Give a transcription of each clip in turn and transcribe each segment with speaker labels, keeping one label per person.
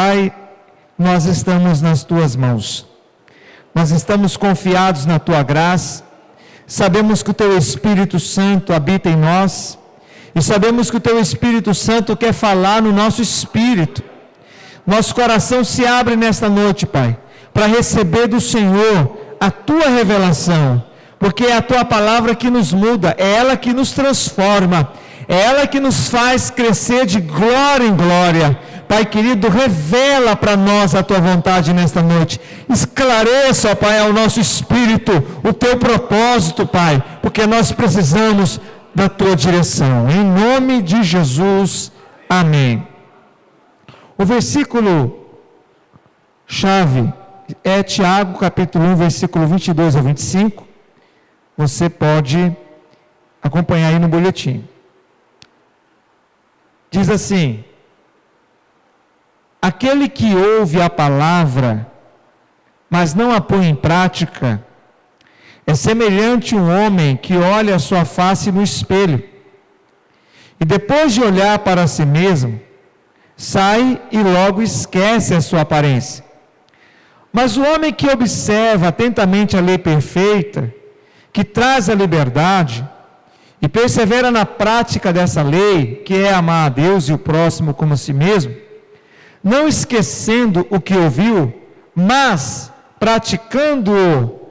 Speaker 1: Pai, nós estamos nas Tuas mãos. Nós estamos confiados na Tua graça. Sabemos que o Teu Espírito Santo habita em nós. E sabemos que o Teu Espírito Santo quer falar no nosso espírito. Nosso coração se abre nesta noite, Pai, para receber do Senhor a Tua revelação. Porque é a Tua palavra que nos muda, é ela que nos transforma, é ela que nos faz crescer de glória em glória. Pai querido, revela para nós a Tua vontade nesta noite. Esclareça, Pai, ao nosso espírito o Teu propósito, Pai, porque nós precisamos da Tua direção. Em nome de Jesus, amém. O versículo chave é Tiago, capítulo 1, versículo 22 a 25. Você pode acompanhar aí no boletim. Diz assim: aquele que ouve a palavra, mas não a põe em prática, é semelhante a um homem que olha a sua face no espelho, e depois de olhar para si mesmo, sai e logo esquece a sua aparência. Mas o homem que observa atentamente a lei perfeita, que traz a liberdade, e persevera na prática dessa lei, que é amar a Deus e o próximo como a si mesmo, não esquecendo o que ouviu, mas praticando-o,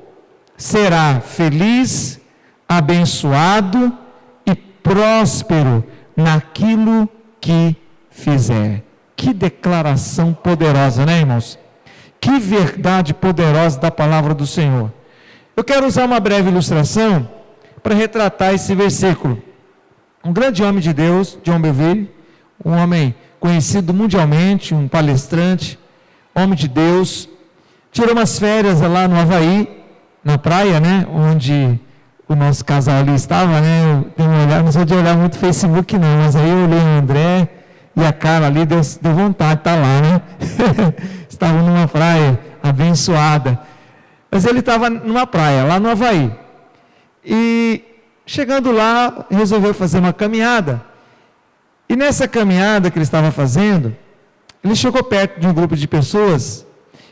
Speaker 1: será feliz, abençoado e próspero naquilo que fizer. Que declaração poderosa, né, irmãos? Que verdade poderosa da palavra do Senhor. Eu quero usar uma breve ilustração para retratar esse versículo. Um grande homem de Deus, John Bevere, um homem conhecido mundialmente, um palestrante, homem de Deus, tirou umas férias lá no Havaí, na praia, né, onde o nosso casal ali estava, né, eu tenho um olhar, não sou de olhar muito Facebook não, mas aí eu olhei o André e a cara ali, deu vontade de estar lá, né, estavam numa praia abençoada, mas ele estava numa praia, lá no Havaí, e chegando lá, resolveu fazer uma caminhada, e nessa caminhada que ele estava fazendo, ele chegou perto de um grupo de pessoas,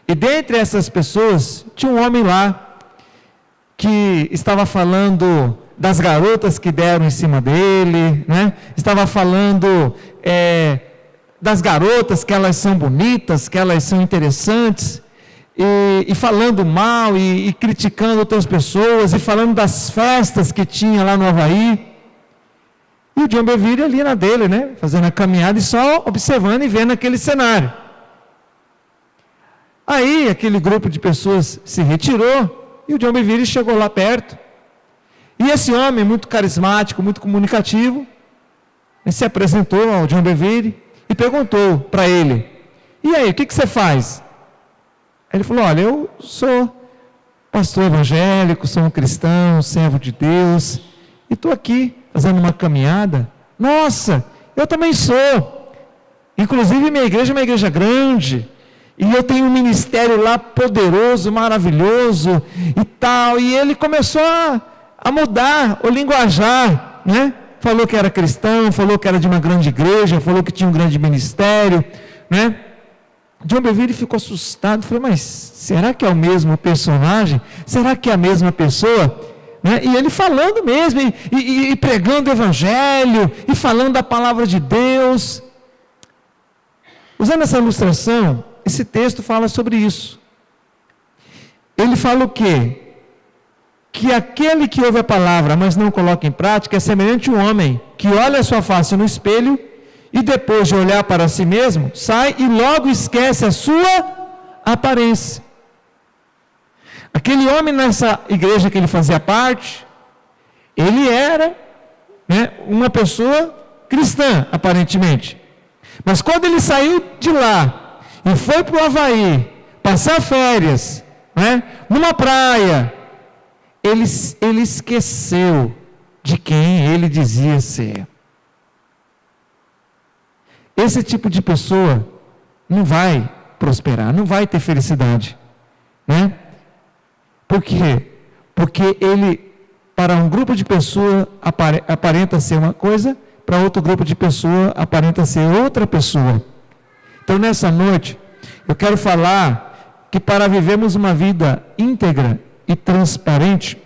Speaker 1: e dentre essas pessoas, tinha um homem lá, que estava falando das garotas que deram em cima dele, né? Estava falando das garotas, que elas são bonitas, que elas são interessantes, e falando mal, e criticando outras pessoas, e falando das festas que tinha lá no Havaí. E o John Bevere ali na dele, né? Fazendo a caminhada e só observando e vendo aquele cenário. Aí aquele grupo de pessoas se retirou, e o John Bevere chegou lá perto. E esse homem, muito carismático, muito comunicativo, se apresentou ao John Bevere e perguntou para ele: e aí, o que você faz? Ele falou: olha, eu sou pastor evangélico, sou um cristão, servo de Deus, e estou aqui fazendo uma caminhada. Nossa, eu também sou. Inclusive minha igreja é uma igreja grande, e eu tenho um ministério lá poderoso, maravilhoso e tal. E ele começou a mudar o linguajar, né? Falou que era cristão, falou que era de uma grande igreja, falou que tinha um grande ministério, né? John Bevere ficou assustado, falou: mas será que é o mesmo personagem? Será que é a mesma pessoa? Né? E ele falando mesmo, e pregando o evangelho, e falando da palavra de Deus. Usando essa ilustração, esse texto fala sobre isso. Ele fala o quê? Que aquele que ouve a palavra, mas não coloca em prática, é semelhante a um homem que olha a sua face no espelho e depois de olhar para si mesmo, sai e logo esquece a sua aparência. Aquele homem nessa igreja que ele fazia parte, ele era, né, uma pessoa cristã, aparentemente. Mas quando ele saiu de lá e foi para o Havaí, passar férias, né, numa praia, ele esqueceu de quem ele dizia ser. Esse tipo de pessoa não vai prosperar, não vai ter felicidade, né? Por quê? Porque ele, para um grupo de pessoas, aparenta ser uma coisa, para outro grupo de pessoas, aparenta ser outra pessoa. Então, nessa noite, eu quero falar que para vivermos uma vida íntegra e transparente,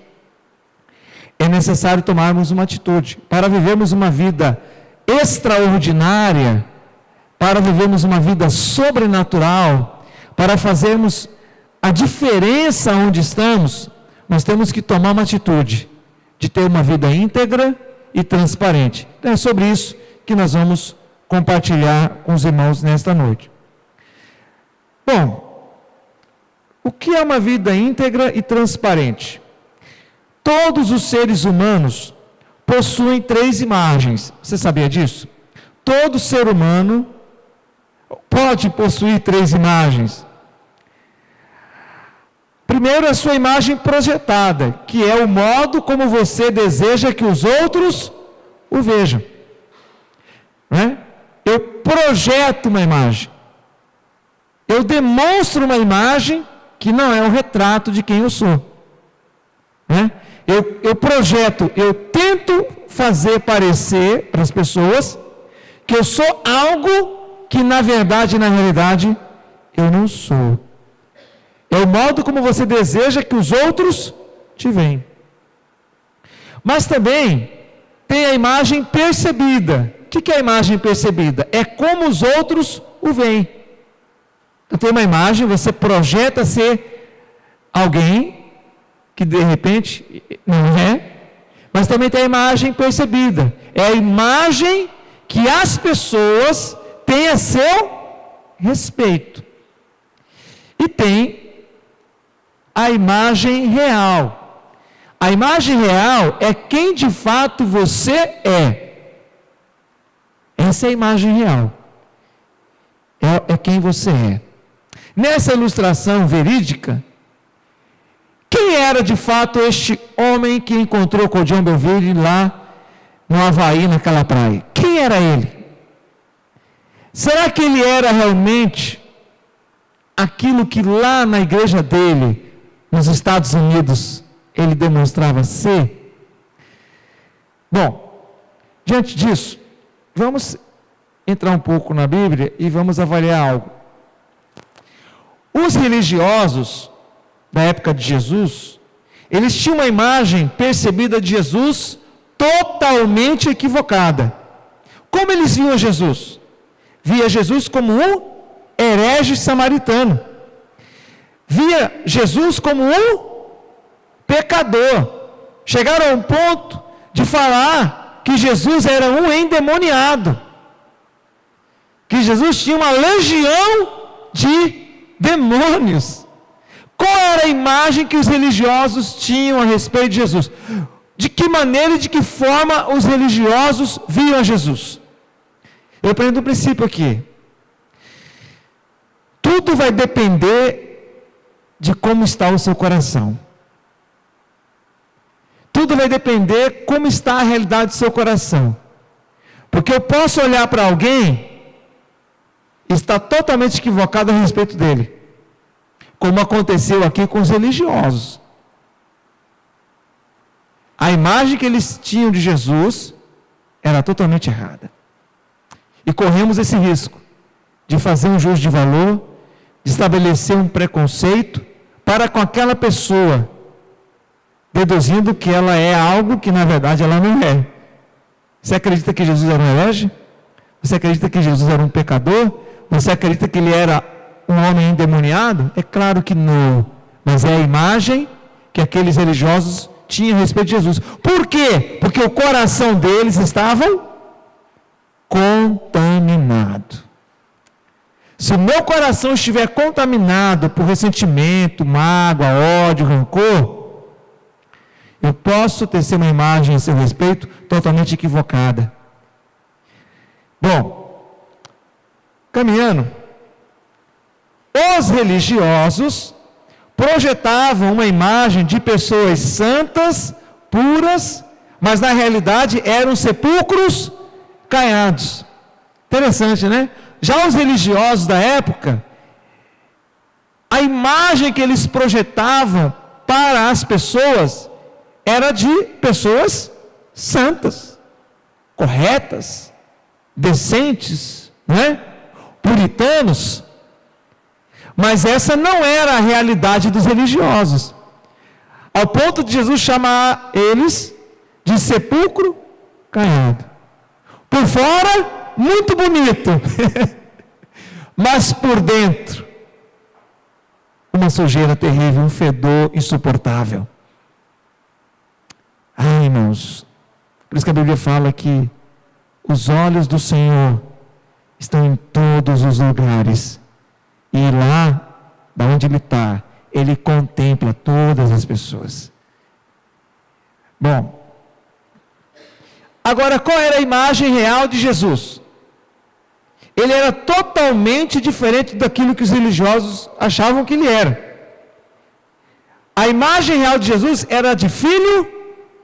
Speaker 1: é necessário tomarmos uma atitude. Para vivermos uma vida extraordinária, para vivermos uma vida sobrenatural, para fazermos a diferença onde estamos, nós temos que tomar uma atitude de ter uma vida íntegra e transparente. Então é sobre isso que nós vamos compartilhar com os irmãos nesta noite. Bom, o que é uma vida íntegra e transparente? Todos os seres humanos possuem 3 imagens. Você sabia disso? Todo ser humano pode possuir 3 imagens. Primeiro, a sua imagem projetada, que é o modo como você deseja que os outros o vejam. Né? Eu projeto uma imagem. Eu demonstro uma imagem que não é um retrato de quem eu sou. Né? Eu projeto, eu tento fazer parecer para as pessoas que eu sou algo que na verdade, na realidade, eu não sou. É o modo como você deseja que os outros te veem. Mas também tem a imagem percebida. O que é a imagem percebida? É como os outros o veem. Então tem uma imagem, você projeta ser alguém que de repente não é, mas também tem a imagem percebida. É a imagem que as pessoas têm a seu respeito. E tem a imagem real. A imagem real é quem de fato você é. Essa é a imagem real. É quem você é. Nessa ilustração verídica, quem era de fato este homem que encontrou com o John Bevere lá no Havaí, naquela praia? Quem era ele? Será que ele era realmente aquilo que lá na igreja dele, nos Estados Unidos, ele demonstrava ser? Bom, diante disso, vamos entrar um pouco na Bíblia e vamos avaliar algo. Os religiosos da época de Jesus, eles tinham uma imagem percebida de Jesus totalmente equivocada. Como eles viam Jesus? Via Jesus como um herege samaritano. Via Jesus como um pecador. Chegaram a um ponto de falar que Jesus era um endemoniado. Que Jesus tinha uma legião de demônios. Qual era a imagem que os religiosos tinham a respeito de Jesus? De que maneira e de que forma os religiosos viam a Jesus? Eu aprendo um princípio aqui. Tudo vai depender de como está o seu coração. Tudo vai depender como está a realidade do seu coração. Porque eu posso olhar para alguém e estar totalmente equivocado a respeito dele. Como aconteceu aqui com os religiosos. A imagem que eles tinham de Jesus era totalmente errada. E corremos esse risco de fazer um juízo de valor, de estabelecer um preconceito para com aquela pessoa, deduzindo que ela é algo que na verdade ela não é. Você acredita que Jesus era um herege? Você acredita que Jesus era um pecador? Você acredita que ele era um homem endemoniado? É claro que não. Mas é a imagem que aqueles religiosos tinham a respeito de Jesus. Por quê? Porque o coração deles estava contaminado. Se o meu coração estiver contaminado por ressentimento, mágoa, ódio, rancor, eu posso ter uma imagem a seu respeito totalmente equivocada. Bom, caminhando, os religiosos projetavam uma imagem de pessoas santas, puras, mas na realidade eram sepulcros caiados. Interessante, né? Já os religiosos da época, a imagem que eles projetavam para as pessoas era de pessoas santas, corretas, decentes, não é? Puritanos. Mas essa não era a realidade dos religiosos, ao ponto de Jesus chamar eles de sepulcro caiado. Por fora, muito bonito, mas por dentro, uma sujeira terrível, um fedor insuportável. Ai, irmãos, por isso que a Bíblia fala que os olhos do Senhor estão em todos os lugares, e lá, da onde Ele está, Ele contempla todas as pessoas. Bom, agora qual era a imagem real de Jesus? Ele era totalmente diferente daquilo que os religiosos achavam que Ele era. A imagem real de Jesus era de filho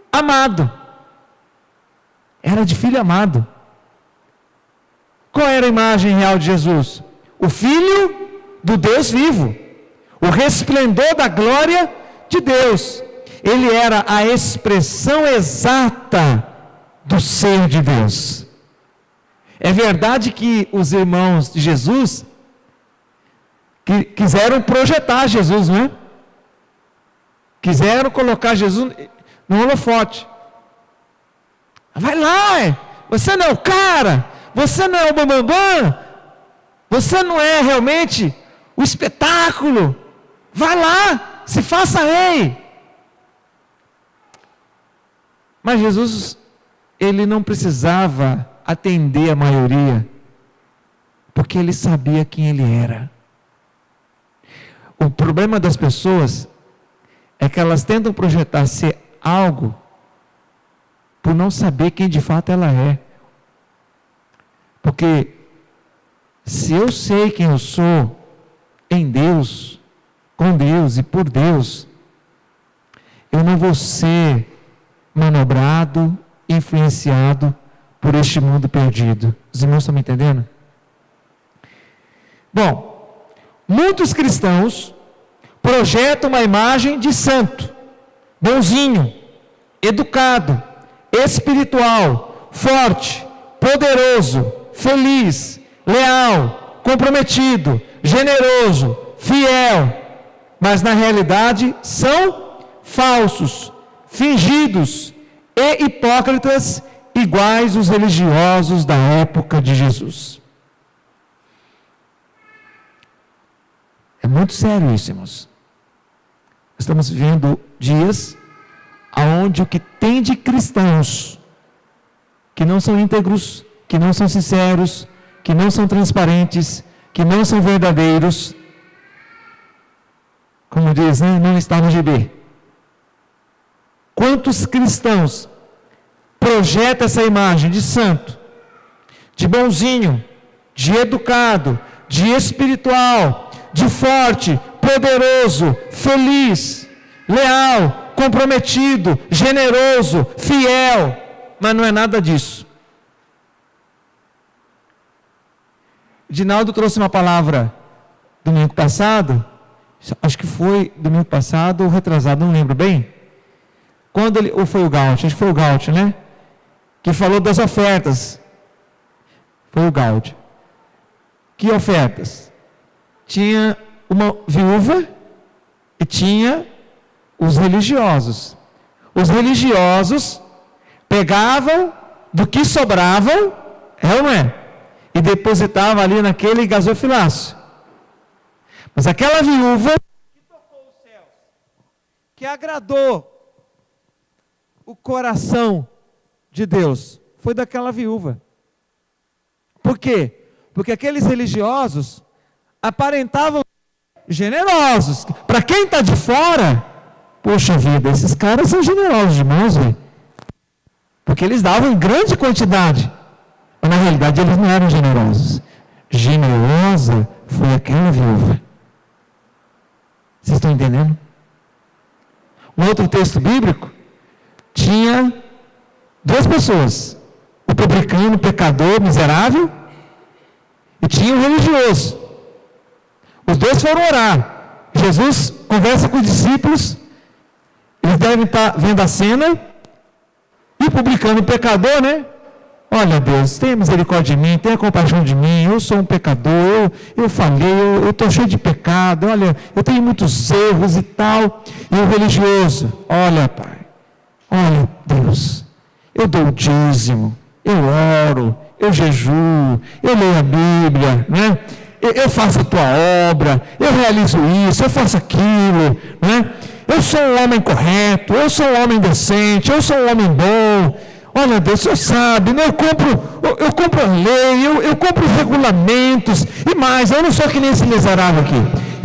Speaker 1: amado. Era de filho amado. Qual era a imagem real de Jesus? O Filho do Deus vivo, o resplendor da glória de Deus. Ele era a expressão exata do ser de Deus. É verdade que os irmãos de Jesus quiseram projetar Jesus, não é? Quiseram colocar Jesus no holofote. Vai lá, você não é o cara, você não é o bambambam, você não é realmente o espetáculo, vai lá, se faça rei. Mas Jesus, Ele não precisava atender a maioria, porque Ele sabia quem Ele era. O problema das pessoas é que elas tentam projetar ser algo por não saber quem de fato ela é. Porque se eu sei quem eu sou em Deus, com Deus e por Deus, eu não vou ser manobrado, influenciado por este mundo perdido. Os irmãos estão me entendendo? Bom, muitos cristãos projetam uma imagem de santo, bonzinho, educado, espiritual, forte, poderoso, feliz, leal, comprometido, generoso, fiel, mas na realidade são falsos, fingidos e hipócritas, iguais os religiosos da época de Jesus. É muito sério isso, irmãos. Estamos vivendo dias onde o que tem de cristãos que não são íntegros, que não são sinceros, que não são transparentes, que não são verdadeiros, como diz, né? Não está no GB. Quantos cristãos projetam essa imagem de santo, de bonzinho, de educado, de espiritual, de forte, poderoso, feliz, leal, comprometido, generoso, fiel, mas não é nada disso. Dinaldo trouxe uma palavra domingo passado, acho que foi domingo passado ou retrasado, não lembro bem. Quando ele, ou foi o Gaut, acho que foi o Gaut, né? Que falou das ofertas. Foi o Gaut. Que ofertas? Tinha uma viúva e tinha os religiosos. Os religiosos pegavam do que sobravam, é ou não é? E depositavam ali naquele gasofilácio. Mas aquela viúva que tocou os céus, que agradou o coração de Deus, foi daquela viúva. Por quê? Porque aqueles religiosos aparentavam generosos. Para quem está de fora, poxa vida, esses caras são generosos demais, velho. Porque eles davam em grande quantidade. Mas na realidade eles não eram generosos. Generosa foi aquela viúva. Vocês estão entendendo? Um outro texto bíblico tinha duas pessoas, o publicano, o pecador, miserável, e tinha o religioso. Os dois foram orar. Jesus conversa com os discípulos, eles devem estar vendo a cena, e o publicano, o pecador, né? Olha, Deus, tenha misericórdia de mim, tenha compaixão de mim, eu sou um pecador, eu falhei, eu estou cheio de pecado, olha, eu tenho muitos erros e tal. E o religioso, olha, Pai, olha, Deus, eu dou o dízimo, eu oro, eu jejuo, eu leio a Bíblia, né? Eu faço a tua obra, eu realizo isso, eu faço aquilo, né? Eu sou um homem correto, eu sou um homem decente, eu sou um homem bom. Olha, Deus, o Senhor sabe, né? Eu compro a lei, eu compro os regulamentos, e mais, eu não sou que nem esse miserável aqui,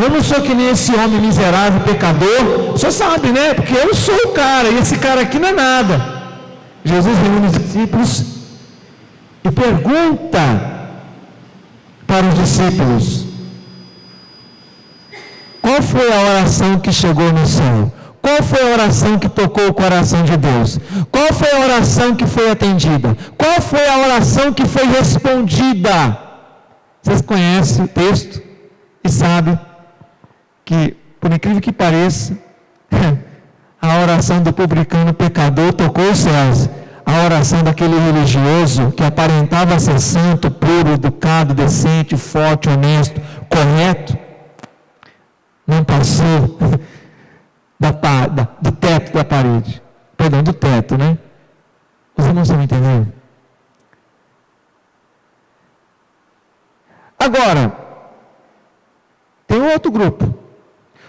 Speaker 1: eu não sou que nem esse homem miserável, pecador, o Senhor sabe, né? Porque eu sou o cara, e esse cara aqui não é nada. Jesus reúne os discípulos e pergunta para os discípulos: qual foi a oração que chegou no céu? Qual foi a oração que tocou o coração de Deus? Qual foi a oração que foi atendida? Qual foi a oração que foi respondida? Vocês conhecem o texto e sabem que, por incrível que pareça, a oração do publicano pecador tocou os céus. A oração daquele religioso que aparentava ser santo, puro, educado, decente, forte, honesto, correto, não passou do teto da parede. Perdão, do teto, né? Os irmãos estão me entendendo? Agora, tem outro grupo.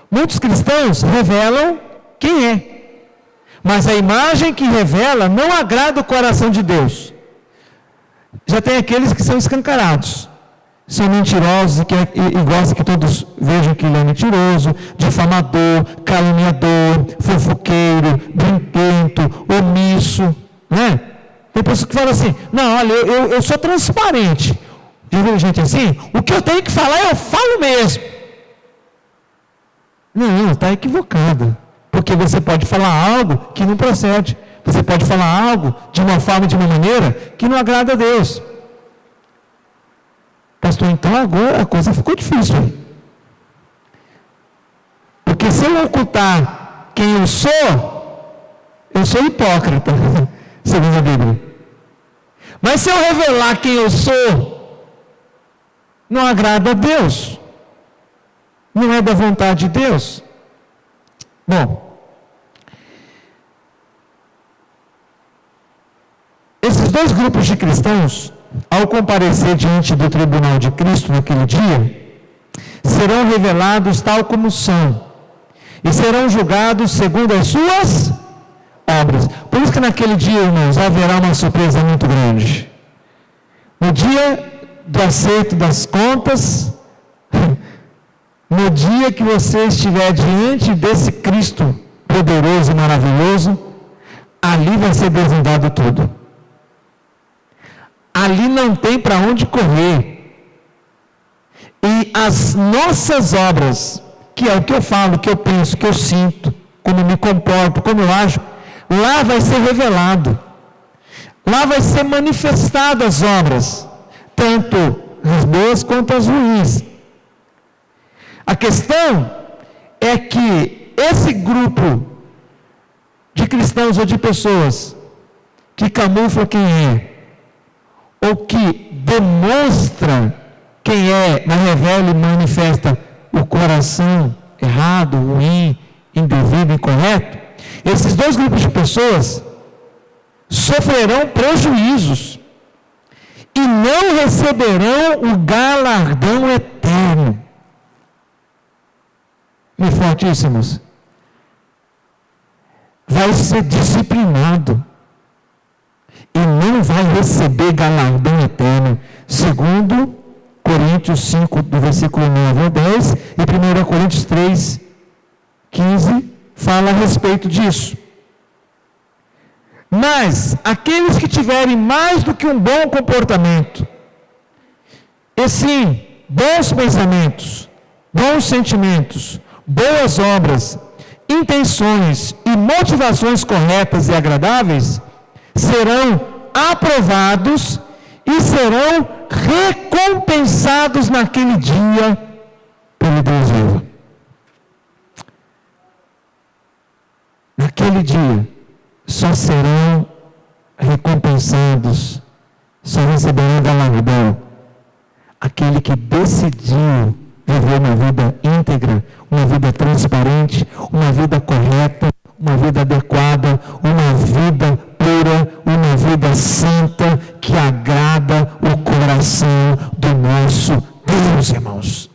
Speaker 1: Muitos cristãos revelam quem é. Mas a imagem que revela não agrada o coração de Deus. Já tem aqueles que são escancarados. São mentirosos e gostam que todos vejam que ele é mentiroso, difamador, caluniador, fofoqueiro, brinquento, omisso, né? Tem pessoas que falam assim: não, olha, eu sou transparente. Já viu gente assim? O que eu tenho que falar, eu falo mesmo. Não, está equivocado. Porque você pode falar algo que não procede. Você pode falar algo de uma forma, de uma maneira que não agrada a Deus. Pastor, então agora a coisa ficou difícil. Porque se eu ocultar quem eu sou hipócrita, segundo a Bíblia. Mas se eu revelar quem eu sou, não agrada a Deus. Não é da vontade de Deus. Bom, esses dois grupos de cristãos, ao comparecer diante do tribunal de Cristo naquele dia, serão revelados tal como são, e serão julgados segundo as suas obras. Por isso que naquele dia, irmãos, haverá uma surpresa muito grande. No dia do acerto das contas, no dia que você estiver diante desse Cristo poderoso e maravilhoso, ali vai ser desvendado tudo. Ali não tem para onde correr. E as nossas obras, que é o que eu falo, que eu penso, que eu sinto, como me comporto, como eu acho, lá vai ser revelado. Lá vai ser manifestado as obras, tanto as boas quanto as ruins. A questão é que esse grupo de cristãos ou de pessoas que camufla quem é, ou que demonstra quem é, mas revela e manifesta o coração errado, ruim, indevido, incorreto, esses dois grupos de pessoas sofrerão prejuízos e não receberão o galardão eterno. Me fortíssimos. Vai ser disciplinado e não vai receber galardão eterno, segundo Coríntios 5, do versículo 9 ao 10, e 1 Coríntios 3, 15, fala a respeito disso. Mas, aqueles que tiverem mais do que um bom comportamento, e sim, bons pensamentos, bons sentimentos, boas obras, intenções e motivações corretas e agradáveis, serão aprovados e serão recompensados naquele dia pelo Deus vivo. Naquele dia só serão recompensados só receberá galardão aquele que decidiu viver uma vida íntegra, uma vida transparente, uma vida correta, uma vida adequada, uma vida pura, uma vida santa que agrada o coração do nosso Deus, irmãos.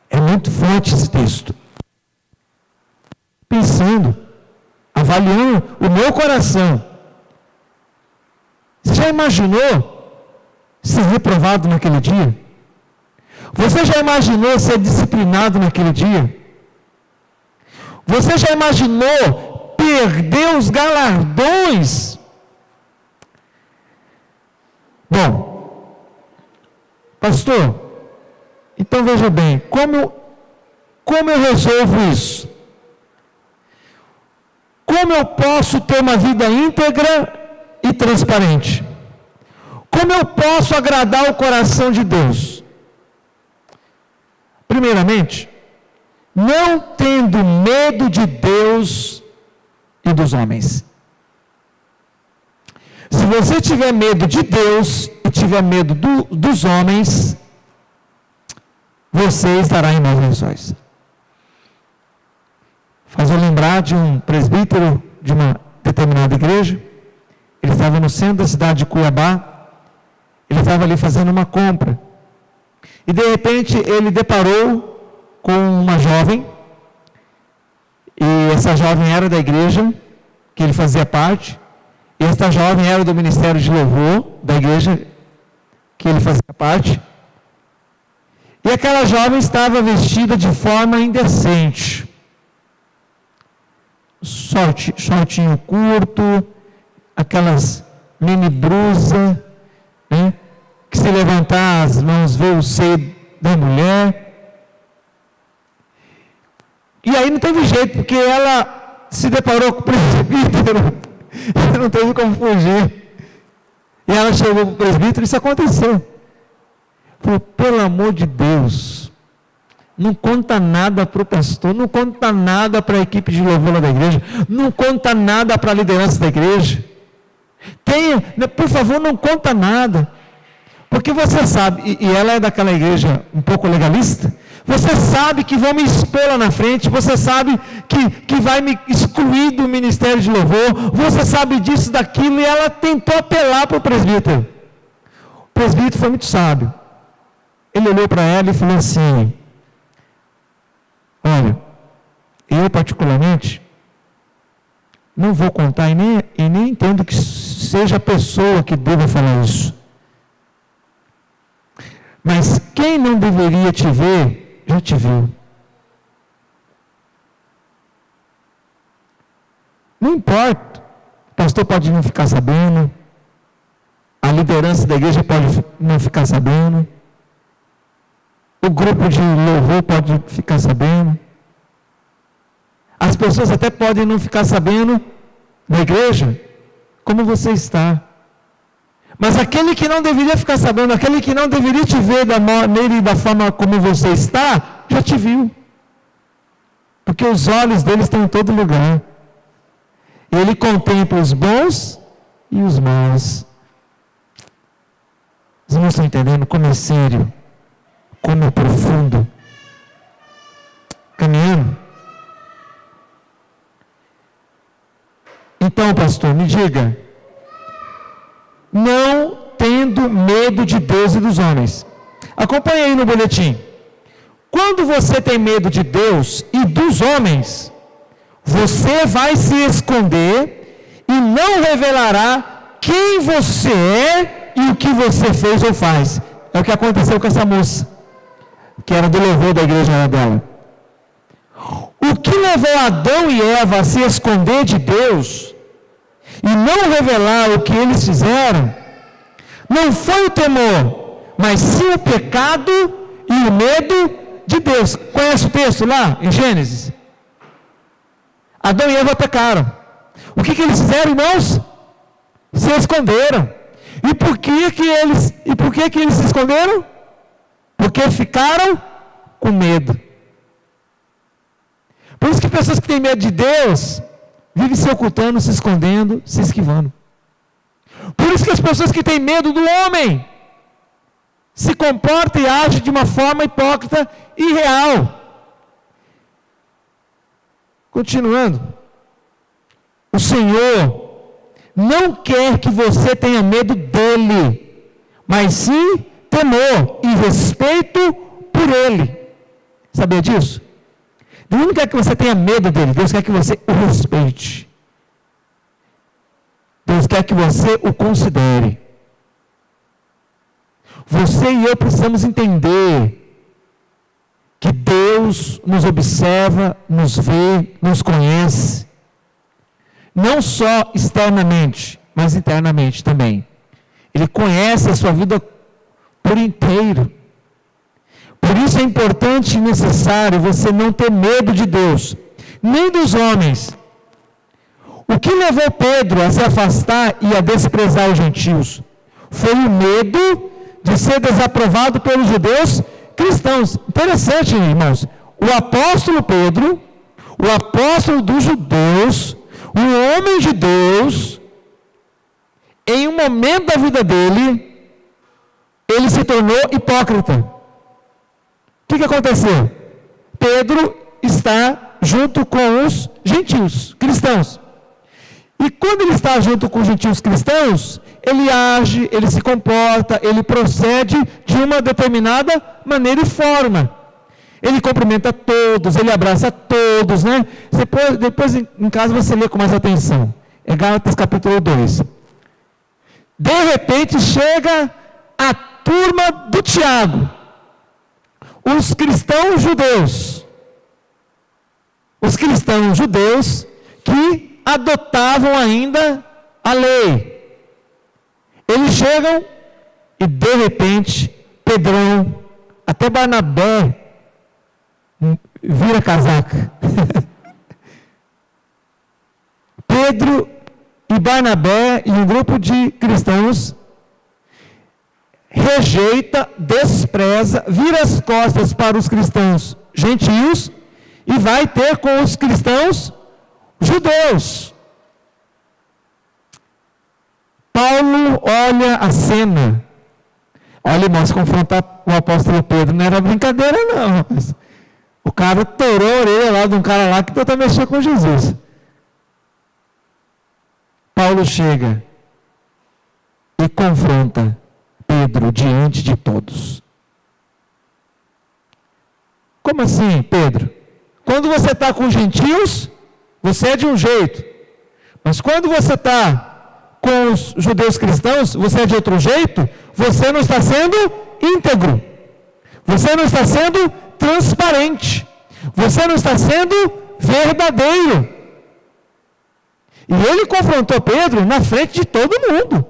Speaker 1: É muito forte esse texto. Pensando, avaliando o meu coração. Você já imaginou ser reprovado naquele dia? Você já imaginou ser disciplinado naquele dia? Você já imaginou perder os galardões? Bom, pastor, então veja bem, como eu resolvo isso? Como eu posso ter uma vida íntegra e transparente? Como eu posso agradar o coração de Deus? Primeiramente, não tendo medo de Deus e dos homens. Se você tiver medo de Deus e tiver medo dos homens, você estará em maus lençóis. Faz eu lembrar de um presbítero de uma determinada igreja. Ele estava no centro da cidade de Cuiabá. Ele estava ali fazendo uma compra. E de repente ele deparou com uma jovem. E essa jovem era da igreja que ele fazia parte. E essa jovem era do ministério de louvor da igreja que ele fazia parte. E aquela jovem estava vestida de forma indecente. Shortinho curto, aquelas mini blusa, né? Que se levantar as mãos vê o seio da mulher. E aí não teve jeito, porque ela se deparou com o presbítero, e não teve como fugir. E ela chegou para o presbítero e isso aconteceu. Falou, pelo amor de Deus, não conta nada para o pastor, não conta nada para a equipe de louvor da igreja, não conta nada para a liderança da igreja. Por favor, não conta nada. Porque você sabe, e ela é daquela igreja um pouco legalista, você sabe que vão me expor lá na frente, você sabe que vai me excluir do ministério de louvor, você sabe disso, daquilo, e ela tentou apelar para o presbítero. O presbítero foi muito sábio. Ele olhou para ela e falou assim, olha, eu particularmente não vou contar e nem entendo que seja a pessoa que deva falar isso. Mas quem não deveria te ver, já te viu. Não importa, o pastor pode não ficar sabendo, a liderança da igreja pode não ficar sabendo, o grupo de louvor pode ficar sabendo, as pessoas até podem não ficar sabendo na igreja como você está. Mas aquele que não deveria ficar sabendo, aquele que não deveria te ver da maneira e da forma como você está, já te viu. Porque os olhos dele estão em todo lugar. Ele contempla os bons e os maus. Vocês não estão entendendo como é sério, como é profundo. Caminhando. Então, pastor, me diga. Não tendo medo de Deus e dos homens. Acompanhe aí no boletim. Quando você tem medo de Deus e dos homens, você vai se esconder e não revelará quem você é e o que você fez ou faz. É o que aconteceu com essa moça, que era do louvor da igreja dela. O que levou Adão e Eva a se esconder de Deus e não revelar o que eles fizeram, não foi o temor, mas sim o pecado e o medo de Deus. Conhece o texto lá em Gênesis? Adão e Eva pecaram. O que eles fizeram, irmãos? Se esconderam. E por que eles se esconderam? Porque ficaram com medo. Por isso que pessoas que têm medo de Deus vivem se ocultando, se escondendo, se esquivando. Por isso que as pessoas que têm medo do homem se comportam e agem de uma forma hipócrita e irreal. Continuando, o Senhor não quer que você tenha medo dele, mas sim temor e respeito por ele. Sabia disso? Deus não quer que você tenha medo dele, Deus quer que você o respeite. Deus quer que você o considere. Você e eu precisamos entender que Deus nos observa, nos vê, nos conhece, não só externamente, mas internamente também. Ele conhece a sua vida por inteiro. Por isso é importante e necessário você não ter medo de Deus, nem dos homens. O que levou Pedro a se afastar e a desprezar os gentios? Foi o medo de ser desaprovado pelos judeus cristãos. Interessante, irmãos. O apóstolo Pedro, o apóstolo dos judeus, o homem de Deus, em um momento da vida dele, ele se tornou hipócrita. O que aconteceu? Pedro está junto com os gentios cristãos. E quando ele está junto com os gentios cristãos, ele age, ele se comporta, ele procede de uma determinada maneira e forma. Ele cumprimenta todos, ele abraça todos, né? Depois em casa você lê com mais atenção. É Gálatas capítulo 2. De repente chega a turma do Tiago. Os cristãos judeus. Os cristãos judeus que adotavam ainda a lei. Eles chegam e de repente Pedrão, até Barnabé vira casaca. Pedro e Barnabé e um grupo de cristãos rejeita, despreza, vira as costas para os cristãos gentios e vai ter com os cristãos judeus. Paulo olha a cena. Olha, irmãos, confrontar o apóstolo Pedro não era brincadeira, não. O cara torou a orelha lá de um cara lá que tentou mexer com Jesus. Paulo chega e confronta Pedro diante de todos. Como assim, Pedro? Quando você está com os gentios, você é de um jeito. Mas quando você está com os judeus cristãos, você é de outro jeito, você não está sendo íntegro. Você não está sendo transparente. Você não está sendo verdadeiro. E ele confrontou Pedro na frente de todo mundo.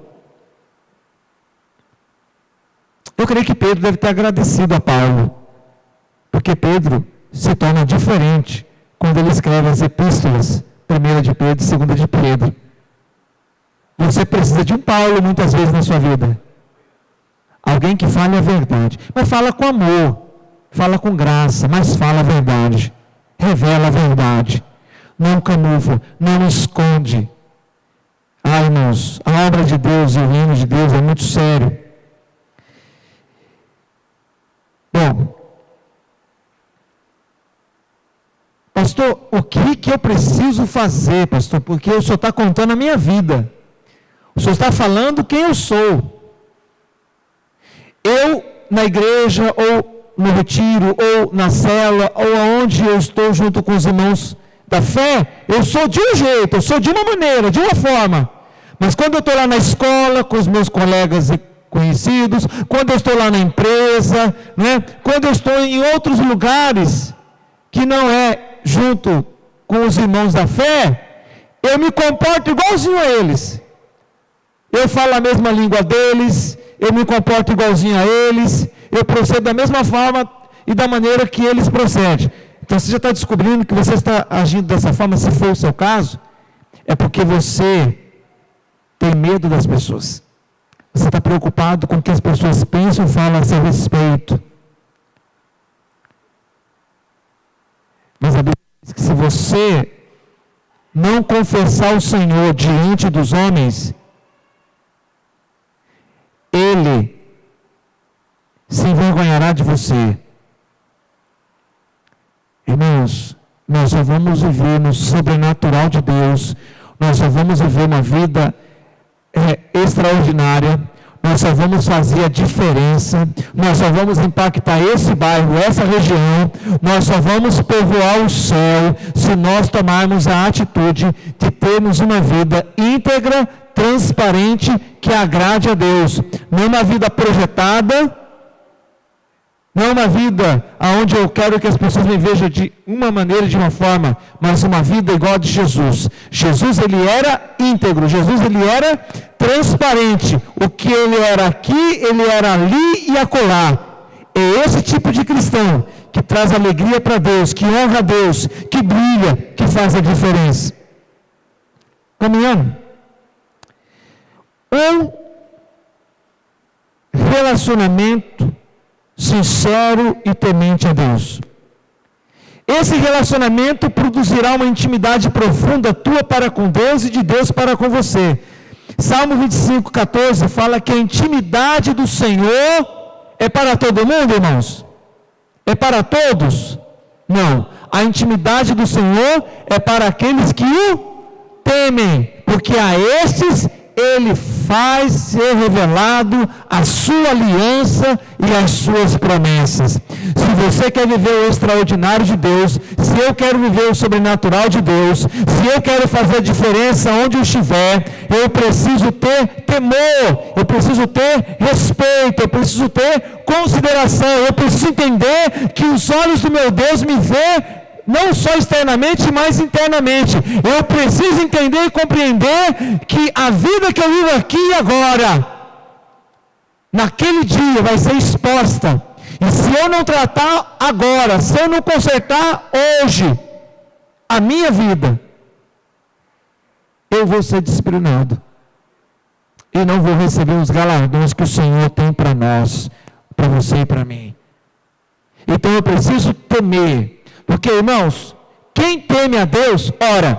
Speaker 1: Eu creio que Pedro deve ter agradecido a Paulo, porque Pedro se torna diferente quando ele escreve as epístolas, 1 de Pedro e 2 de Pedro. Você precisa de um Paulo muitas vezes na sua vida. Alguém que fale a verdade, mas fala com amor, fala com graça, mas fala a verdade, revela a verdade, não camufla, não esconde. Ah, irmãos, a obra de Deus e o reino de Deus é muito sério. Bom, pastor, o que eu preciso fazer, pastor? Porque o senhor está contando a minha vida. O senhor está falando quem eu sou. Eu, na igreja, ou no retiro, ou na cela, ou aonde eu estou junto com os irmãos da fé, eu sou de um jeito, eu sou de uma maneira, de uma forma. Mas quando eu estou lá na escola, com os meus colegas e conhecidos, quando eu estou lá na empresa, né? Quando eu estou em outros lugares, que não é junto com os irmãos da fé, eu me comporto igualzinho a eles. Eu falo a mesma língua deles, eu me comporto igualzinho a eles, eu procedo da mesma forma e da maneira que eles procedem. Então você já está descobrindo que você está agindo dessa forma, se for o seu caso, é porque você tem medo das pessoas. Você está preocupado com o que as pessoas pensam e falam a seu respeito. Mas a Bíblia diz que se você não confessar o Senhor diante dos homens, Ele se envergonhará de você. Irmãos, nós só vamos viver no sobrenatural de Deus, nós só vamos viver uma vida extraordinária, nós só vamos fazer a diferença, nós só vamos impactar esse bairro, essa região, nós só vamos povoar o céu se nós tomarmos a atitude de termos uma vida íntegra, transparente, que agrade a Deus. Não uma vida projetada, não uma vida onde eu quero que as pessoas me vejam de uma maneira, de uma forma, mas uma vida igual a de Jesus. Jesus, ele era íntegro, Jesus, ele era transparente. O que ele era aqui, ele era ali e acolá. É esse tipo de cristão que traz alegria para Deus, que honra a Deus, que brilha, que faz a diferença. Caminhando. Um relacionamento sincero e temente a Deus. Esse relacionamento produzirá uma intimidade profunda tua para com Deus e de Deus para com você. Salmo 25:14 fala que a intimidade do Senhor é para todo mundo, irmãos? É para todos? Não. A intimidade do Senhor é para aqueles que o temem, porque a estes Ele faz ser revelado a sua aliança e as suas promessas. Se você quer viver o extraordinário de Deus, se eu quero viver o sobrenatural de Deus, se eu quero fazer a diferença onde eu estiver, eu preciso ter temor, eu preciso ter respeito, eu preciso ter consideração, eu preciso entender que os olhos do meu Deus me vê não só externamente, mas internamente. Eu preciso entender e compreender que a vida que eu vivo aqui e agora, naquele dia, vai ser exposta. E se eu não tratar agora, se eu não consertar hoje a minha vida, eu vou ser disciplinado. E não vou receber os galardões que o Senhor tem para nós, para você e para mim. Então eu preciso temer. Porque, irmãos, quem teme a Deus, ora.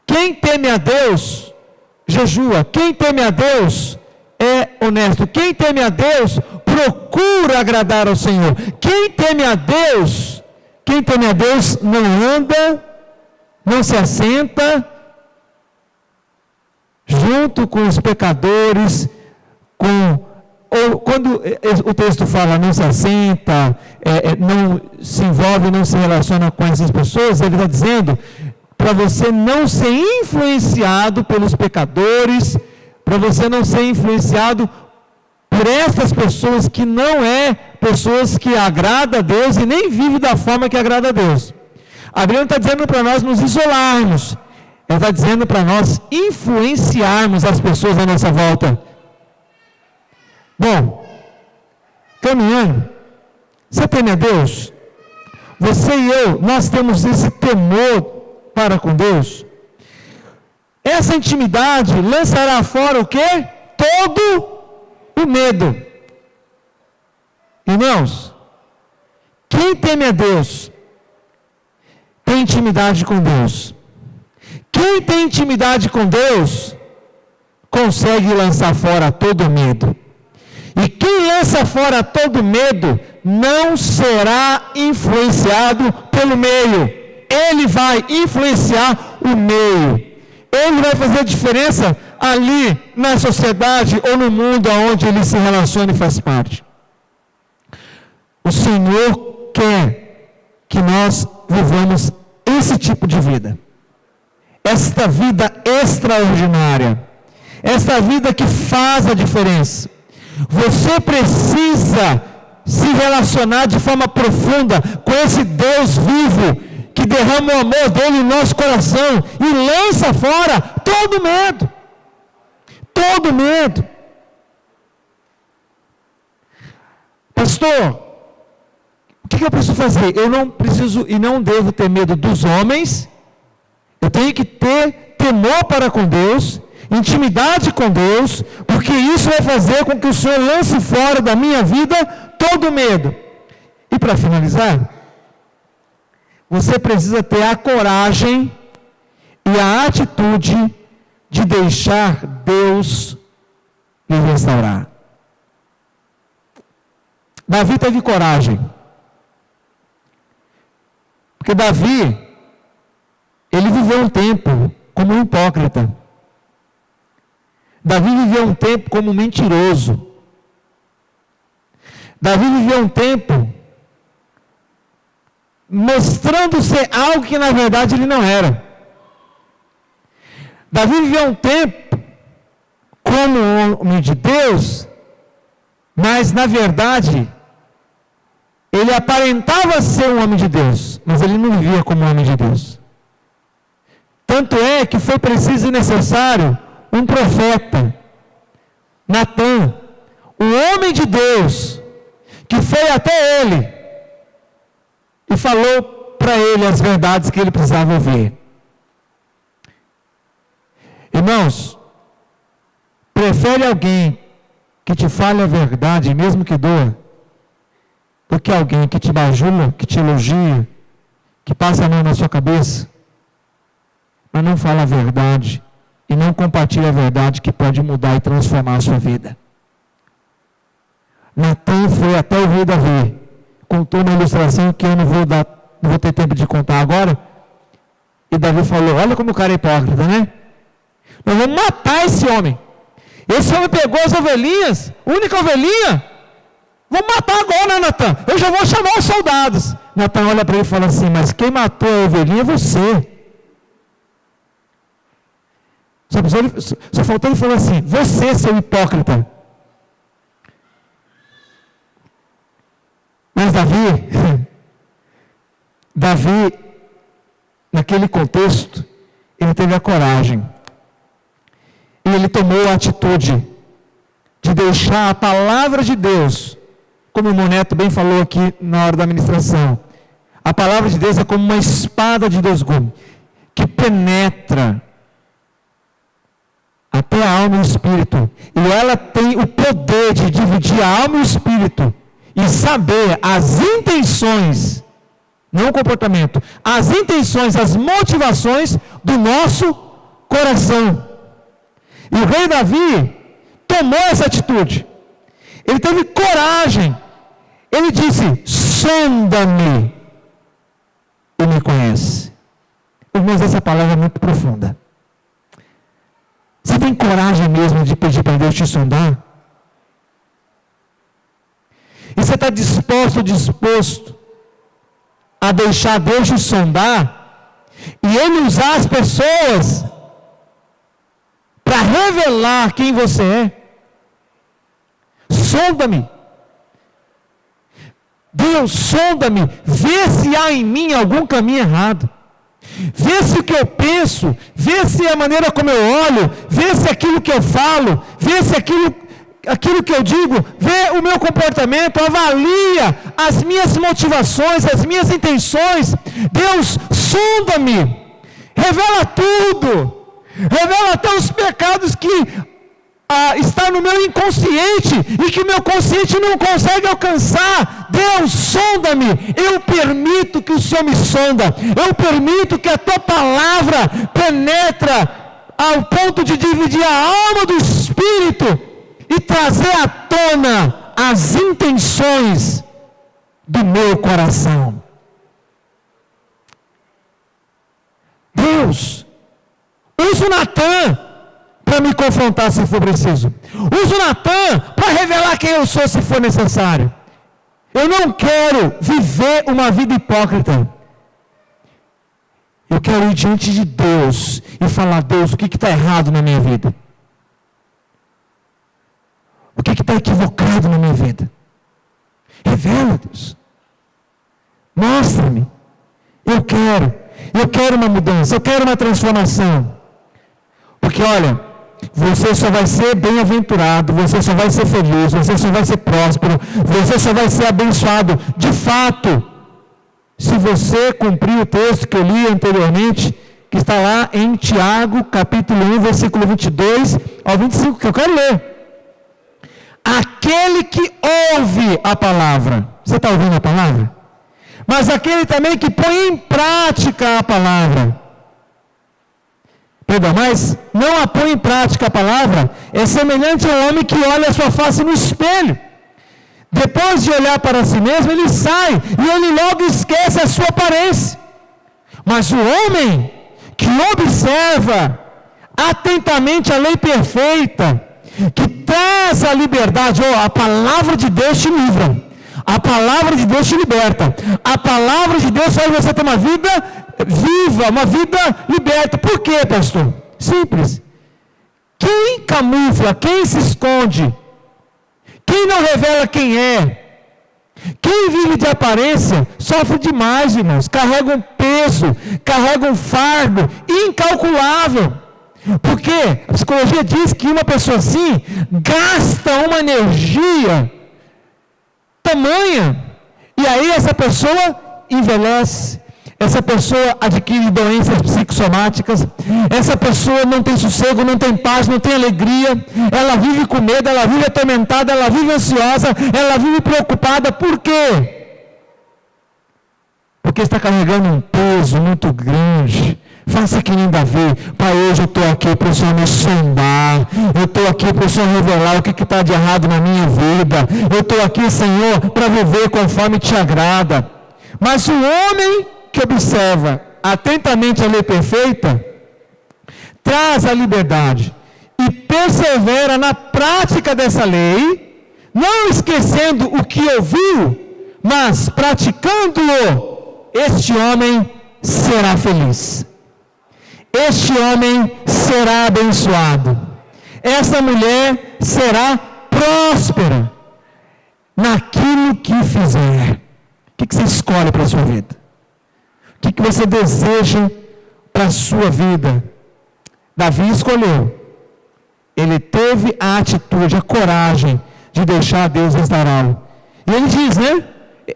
Speaker 1: Quem teme a Deus, jejua. Quem teme a Deus é honesto. Quem teme a Deus, procura agradar ao Senhor. Quem teme a Deus não anda, não se assenta junto com os pecadores, ou quando o texto fala não se assenta, não se envolve, não se relaciona com essas pessoas, ele está dizendo para você não ser influenciado pelos pecadores, para você não ser influenciado por essas pessoas que não pessoas que agradam a Deus e nem vive da forma que agrada a Deus. A Bíblia não está dizendo para nós nos isolarmos, ela está dizendo para nós influenciarmos as pessoas à nossa volta. Bom, caminhando, você teme a Deus? Você e eu, nós temos esse temor para com Deus? Essa intimidade lançará fora o quê? Todo o medo. Irmãos, quem teme a Deus, tem intimidade com Deus. Quem tem intimidade com Deus, consegue lançar fora todo o medo. E quem lança fora todo medo, não será influenciado pelo meio. Ele vai influenciar o meio. Ele vai fazer a diferença ali na sociedade ou no mundo onde ele se relaciona e faz parte. O Senhor quer que nós vivamos esse tipo de vida. Esta vida extraordinária. Esta vida que faz a diferença. Você precisa se relacionar de forma profunda com esse Deus vivo, que derrama o amor dele em nosso coração e lança fora todo medo. Todo medo. Pastor, o que eu preciso fazer? Eu não preciso e não devo ter medo dos homens. Eu tenho que ter temor para com Deus, intimidade com Deus, porque isso vai fazer com que o Senhor lance fora da minha vida todo medo. E para finalizar, você precisa ter a coragem e a atitude de deixar Deus lhe restaurar. Davi teve coragem. Porque Davi, ele viveu um tempo como um hipócrita. Davi viveu um tempo como um mentiroso. Davi viveu um tempo mostrando ser algo que na verdade ele não era. Davi viveu um tempo como um homem de Deus, mas na verdade ele aparentava ser um homem de Deus, mas ele não vivia como um homem de Deus. Tanto é que foi preciso e necessário um profeta, Natã, um homem de Deus, que foi até ele e falou para ele as verdades que ele precisava ouvir. Irmãos, prefere alguém que te fale a verdade, mesmo que doa, do que alguém que te bajula, que te elogia, que passa a mão na sua cabeça, mas não fala a verdade e não compartilha a verdade que pode mudar e transformar a sua vida. Natã foi até o rei Davi, contou uma ilustração que eu não vou ter tempo de contar agora, e Davi falou: olha como o cara é hipócrita, né? Nós vamos matar esse homem. Esse homem pegou as ovelhinhas, única ovelhinha, vamos matar agora, né, Natã? Eu já vou chamar os soldados. Natã olha para ele e fala assim: mas quem matou a ovelhinha é você. Só faltou ele falar assim: você, seu hipócrita. Mas Davi, naquele contexto, ele teve a coragem. E ele tomou a atitude de deixar a palavra de Deus, como o Moneto bem falou aqui na hora da ministração. A palavra de Deus é como uma espada de dois gumes, que penetra até a alma e o espírito. E ela tem o poder de dividir a alma e o espírito e saber as intenções, não o comportamento, as intenções, as motivações do nosso coração. E o rei Davi tomou essa atitude. Ele teve coragem. Ele disse: sonda-me e me conhece. Irmãos, essa palavra é muito profunda. Você tem coragem mesmo de pedir para Deus te sondar? E você está disposto a deixar Deus te sondar e Ele usar as pessoas para revelar quem você é? Sonda-me. Deus, sonda-me, vê se há em mim algum caminho errado. Vê se o que eu penso, vê se a maneira como eu olho, vê se aquilo que eu falo, vê se aquilo que eu digo, vê o meu comportamento, avalia as minhas motivações, as minhas intenções. Deus, sonda-me, revela tudo. Revela até os pecados que está no meu inconsciente e que o meu consciente não consegue alcançar. Deus, sonda-me. Eu permito que o Senhor me sonda. Eu permito que a tua palavra penetra ao ponto de dividir a alma do espírito e trazer à tona as intenções do meu coração. Deus, usa o Natã para me confrontar se for preciso. Usa o Natã para revelar quem eu sou se for necessário. Eu não quero viver uma vida hipócrita. Eu quero ir diante de Deus e falar: Deus, o que está errado na minha vida? O que está equivocado na minha vida? Revela, Deus. Mostra-me. Eu quero uma mudança, eu quero uma transformação. Porque olha, você só vai ser bem-aventurado, você só vai ser feliz, você só vai ser próspero, você só vai ser abençoado, de fato, se você cumprir o texto que eu li anteriormente, que está lá em Tiago, capítulo 1, versículo 22 ao 25, que eu quero ler. Aquele que ouve a palavra, você está ouvindo a palavra? Mas aquele também que põe em prática a palavra. Perdão, mas não a põe em prática a palavra, é semelhante ao homem que olha a sua face no espelho. Depois de olhar para si mesmo, ele sai e ele logo esquece a sua aparência. Mas o homem que observa atentamente a lei perfeita, que traz a liberdade, a palavra de Deus te livra, a palavra de Deus te liberta, a palavra de Deus faz você ter uma vida viva, uma vida liberta. Por quê, pastor? Simples. Quem camufla, quem se esconde, quem não revela quem é, quem vive de aparência, sofre demais, irmãos. Carrega um peso, carrega um fardo incalculável. Porque a psicologia diz que uma pessoa assim gasta uma energia tamanha, e aí essa pessoa envelhece, essa pessoa adquire doenças psicossomáticas, essa pessoa não tem sossego, não tem paz, não tem alegria, ela vive com medo, ela vive atormentada, ela vive ansiosa, ela vive preocupada. Por quê? Porque está carregando um peso muito grande. Faça que nem Davi. Pai, hoje eu estou aqui para o Senhor me sondar, eu estou aqui para o Senhor revelar o que está de errado na minha vida, eu estou aqui, Senhor, para viver conforme te agrada. Mas o homem que observa atentamente a lei perfeita, traz a liberdade e persevera na prática dessa lei, não esquecendo o que ouviu, mas praticando-o, este homem será feliz. Este homem será abençoado. Essa mulher será próspera naquilo que fizer. O que você escolhe para a sua vida? O que você deseja para a sua vida? Davi escolheu. Ele teve a atitude, a coragem de deixar Deus restaurá-lo. E ele diz, né?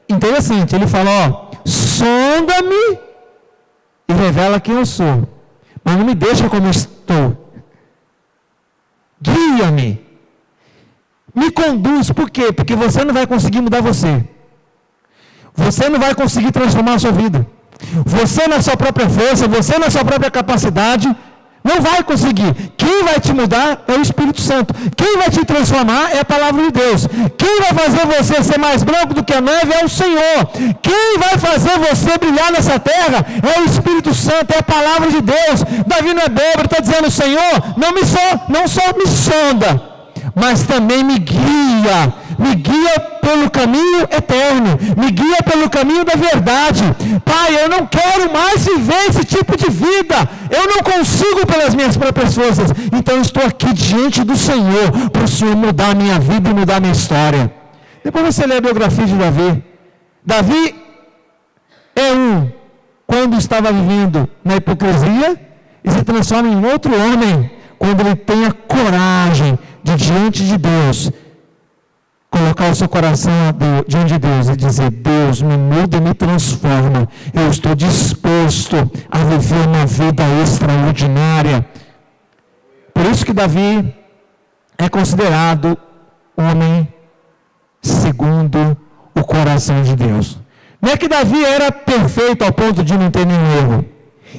Speaker 1: Interessante, ele fala, sonda-me e revela quem eu sou. Mas não me deixa como estou. Guia-me. Me conduz. Por quê? Porque você não vai conseguir mudar você. Você não vai conseguir transformar a sua vida. Você na sua própria força, você na sua própria capacidade, não vai conseguir. Quem vai te mudar é o Espírito Santo. Quem vai te transformar é a palavra de Deus. Quem vai fazer você ser mais branco do que a neve é o Senhor. Quem vai fazer você brilhar nessa terra é o Espírito Santo, é a palavra de Deus. Davi não é bobo, ele está dizendo, Senhor, não só me sonda, mas também me guia pelo caminho eterno, me guia pelo caminho da verdade. Pai, eu não quero mais viver esse tipo de vida, eu não consigo pelas minhas próprias forças, então eu estou aqui diante do Senhor, para o Senhor mudar a minha vida e mudar a minha história. Depois você lê a biografia de Davi. Davi quando estava vivendo na hipocrisia, e se transforma em outro homem, quando ele tem a coragem de diante de Deus, colocar o seu coração diante de Deus e dizer, Deus, me muda e me transforma, eu estou disposto a viver uma vida extraordinária. Por isso que Davi é considerado homem segundo o coração de Deus. Não é que Davi era perfeito ao ponto de não ter nenhum erro,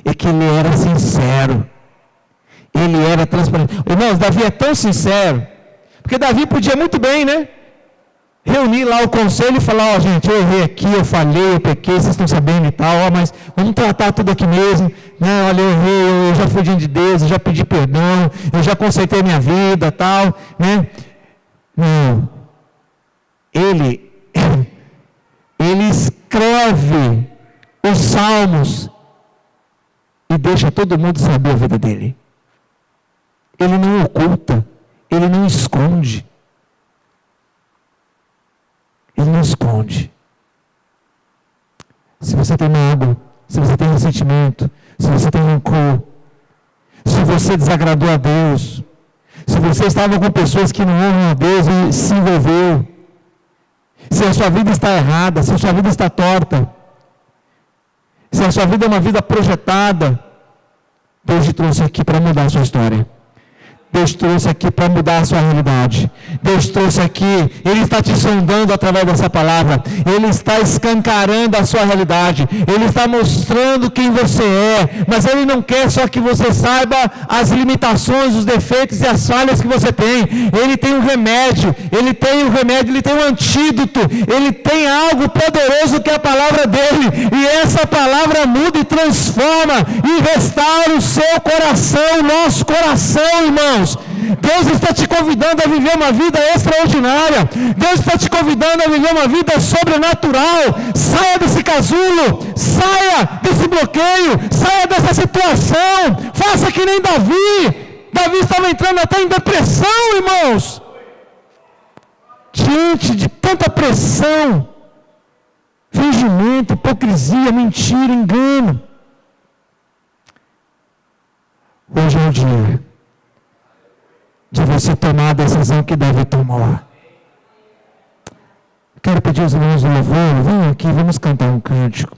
Speaker 1: é que ele era sincero, ele era transparente. Irmãos, Davi é tão sincero, porque Davi podia muito bem, né? Reunir lá o conselho e falar, gente, eu errei aqui, eu falhei, eu pequei, vocês estão sabendo e tal, mas vamos tratar tudo aqui mesmo, né? Olha, eu errei, eu já fui diante de Deus, eu já pedi perdão, eu já consertei minha vida, tal, né? Não. Ele escreve os salmos e deixa todo mundo saber a vida dele. Ele não oculta, ele não esconde. Ele não esconde. Se você tem mágoa, se você tem ressentimento, se você tem rancor, se você desagradou a Deus, se você estava com pessoas que não honram a Deus e se envolveu, se a sua vida está errada, se a sua vida está torta, se a sua vida é uma vida projetada, Deus te trouxe aqui para mudar a sua história. Deus trouxe aqui para mudar a sua realidade. Deus trouxe aqui, Ele está te sondando através dessa palavra. Ele está escancarando a sua realidade. Ele está mostrando quem você é. Mas Ele não quer só que você saiba as limitações, os defeitos e as falhas que você tem. Ele tem um remédio, Ele tem um antídoto. Ele tem algo poderoso que é a palavra dEle. E essa palavra muda e transforma e restaura o seu coração, o nosso coração, irmãos. Deus está te convidando a viver uma vida extraordinária. Deus está te convidando a viver uma vida sobrenatural. Saia desse casulo, saia desse bloqueio, saia dessa situação. Faça que nem Davi. Davi estava entrando até em depressão, irmãos. Diante de tanta pressão, fingimento, hipocrisia, mentira, engano. Hoje é o dia de você tomar a decisão que deve tomar. Quero pedir aos irmãos do louvor, vem aqui, vamos cantar um cântico.